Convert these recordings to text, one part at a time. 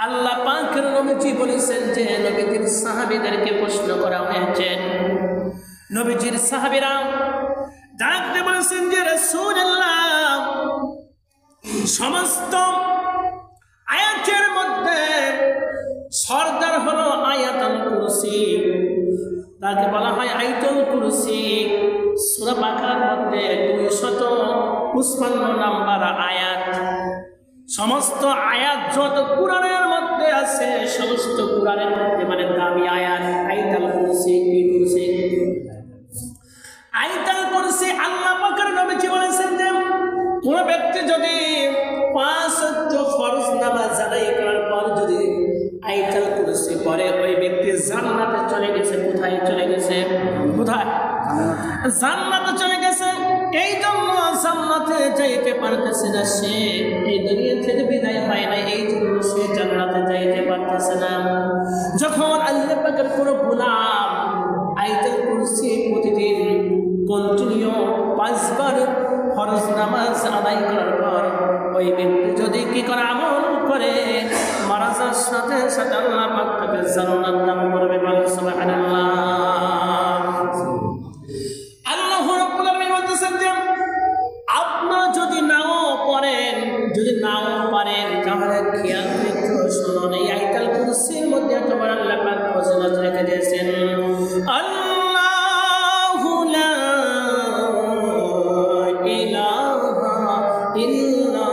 আল্লাহ পাকের নবীজি বলেছেন যে নবীজির সাহাবীদেরকে প্রশ্ন করা হয়েছে, নবীজির সাহাবীরা ডাকতে বলেছেন যে রাসূলুল্লাহ, সমস্ত আয়াতের মধ্যে সরদার হলো আয়াতুল কুরসি, তাকে বলা হয় আয়াতুল কুরসি। সূরা বাকারার মধ্যে 255 নম্বর আয়াত। সমস্ত আয়াত যত কুরআনের মধ্যে আছে, সমস্ত কুরআনের মধ্যে মানে দামি আয়াত আয়াতুল কুরসি। কি কুরসি? আয়াতুল কুরসি। আল্লাহ পাকের নবীজি বলেছেন যে কোন ব্যক্তি যদি 5 ওয়াক্ত ফরজ নামাজ আদায় করার পর যদি আয়াতুল কুরসি পড়ে, ওই ব্যক্তি জান্নাতে চলে গেছে। কোথায় চলে গেছে? কোথায়? জান্নাতে চলে গেছে। এই জন্য জান্নাতে যাইতে পারতেছে না, সে এই দুনিয়া থেকে বিদায় হয় না, এই জন্য সে জান্নাতে যাইতে পারতেছে না। যখন আল্লাহ পাকের কোনো গোলাম আয়াতুল কুরসি প্রতিদিন কন্টিনিউ 5 বার ফরজ নামাজ আদায় করার পর ওই ব্যক্তি যদি কি করে আমল করে, মারা যাওয়ার সাথে সাথে আল্লাহ পাক তাকে জান্নাত দান করবে। বলেন সুবহানাল্লাহ। আল্লাহ রাব্বুল আলামিন বলতেছেন যে আপনারা যদি নাও পড়েন, যদি নাও পারেন, তাহলে খেয়াল করে শুনুন, এই আয়াতুল কুরসির মধ্যে তোমার আল্লাহ পাক ফজিলত রেখে দিয়েছেন। আল্লাহু লা ইলাহা ইল্লা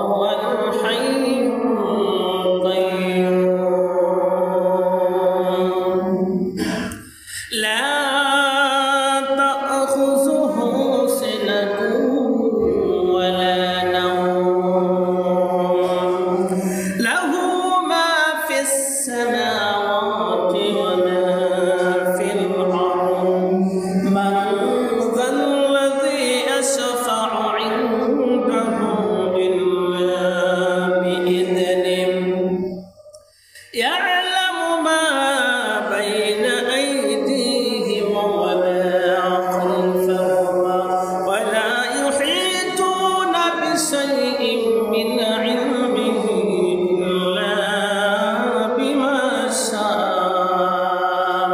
হুয়াল হাইয়ুল কাইয়্যুম লা তা'খুযুহু সিনাতুন ওয়া লা নাওম লাহু মা ফিস সামাওয়াতি ওয়া মা ফিল আরদ মান যাল্লাযী আশফা'u 'ইনদাহু ইল্লা বিইذনিহি يعلم ما بين أيديهم وما خلفهم ولا يحيطون بشيء من علمه إلا بما شاء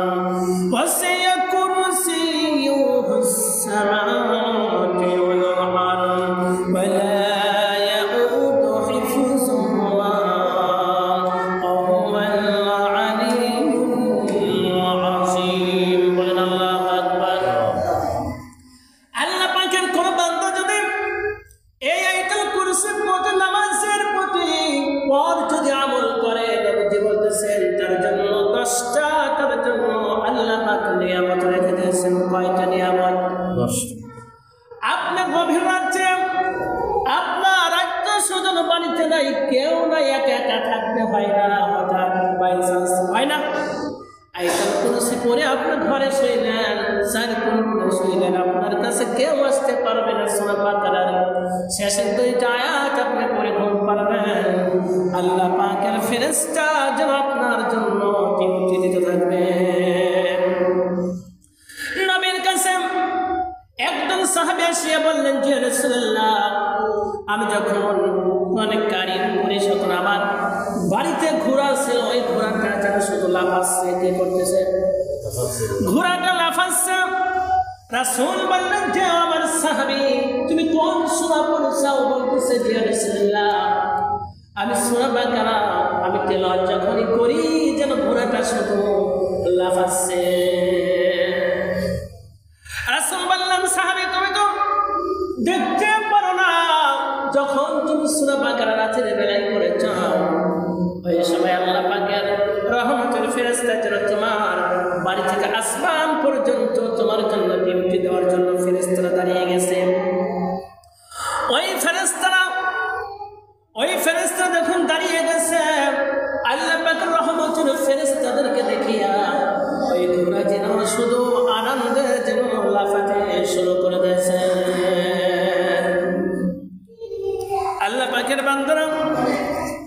وسع كرسيه السماوات والأرض ولا يؤود حفظهما وهو العلي العظيم। বলেন আল্লাহু আকবার। আল্লাহ পাকের কোন বান্দা যদি এই আয়াতুল কুরসির প্রতি, নামাজের প্রতি পর যদি আমল করে, নবীজি বলতেছেন তার জন্য 10টা, তার জন্য আল্লাহ পাক নিয়ামত রেখে দিয়েছেন। কয়টা নিয়ামত? 10টা। আপনি গভীর রাত্রে আপনার আত্মীয়-স্বজন বাড়িতে নাই, কেউ নাই, একা একা থাকতে হয় না, হঠাৎ বাই চান্স হয় না, আয়াতুল কুরসি পড়ে আপনার ঘরে শুইলেন, 4 কোণ করে শুইলেন, আপনার কাছে কেউ আসতে পারবে না। সূরা বাকারার শেষের 2টা আয়াত আপনি পড়ে ঘুম পারবেন। আল্লাহ পাকের ফেরেশতা যেন আপনার জন্য ডিউটি দিতে থাকবে। নবীর কাছে একজন সাহাবী এসে বললেন যে রাসূলুল্লাহ, আমি যখন অনেক গাড়ি করে যখন আমার বাড়িতে ঘোড়া ছিল, ওই ঘোড়াটা যেন শুধু লাফাচ্ছে। কে করতেছে? ঘোড়াটা লাফাচ্ছে। রাসূল বললেন যে আমার সাহাবী, তুমি কোন সূরা পড়েছো? বলতেছে যে রাসূলুল্লাহ, আমি সূরা বাকারা আমি তেলাওয়াত যখনই করি যেন ঘোড়াটা শুধু লাফাচ্ছে। রাসূল বললেন, সাহাবী তুমি তো দেখতে পারো না, যখন তুমি সূরা বাকারা রাতের বেলায় পড়েছ, ওই সময় আল্লাহ পাকের রহমতের ফেরেশতা যেন তোমার বাড়ি থেকে আসমান পর্যন্ত তোমার জন্য ডিউটি দেওয়ার জন্য ফেরেশতারা দাঁড়িয়ে গেছে। ওই ফেরেশতা যখন দাঁড়িয়ে গেছে, আল্লাহ পাকের রহমতের ফেরেশতাদেরকে দেখিয়া ওই ঘোড়া যেন শুধু আনন্দে যেন লাফাতে শুরু করে দিয়েছে। আল্লাহ পাকের বান্দারা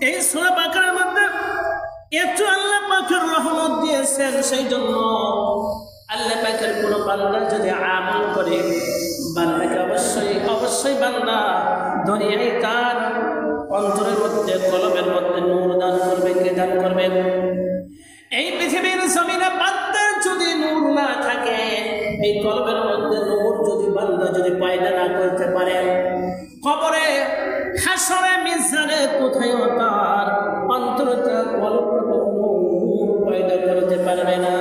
এই সূরা বাকারার মধ্যে এত আল্লাহ পাকের রহমত দিয়েছেন, সেই জন্য আল্লাহ পাকের কোন বান্দা যদি আমল করে, বান্দাকে অবশ্যই বান্দা দুনিয়ায় তার অন্তরের মধ্যে, কলবের মধ্যে নূর দান করবে। কে দান করবেন। এই পৃথিবীর জমিনে বান্দার যদি নূর না থাকে, এই কলবের মধ্যে নূর যদি বান্দা যদি পয়দা না করতে পারে, কবরে হাসরে মিজানে কোথায় তার অন্তরটা কলবটা কখনো নূর পয়দা করতে পারবে না।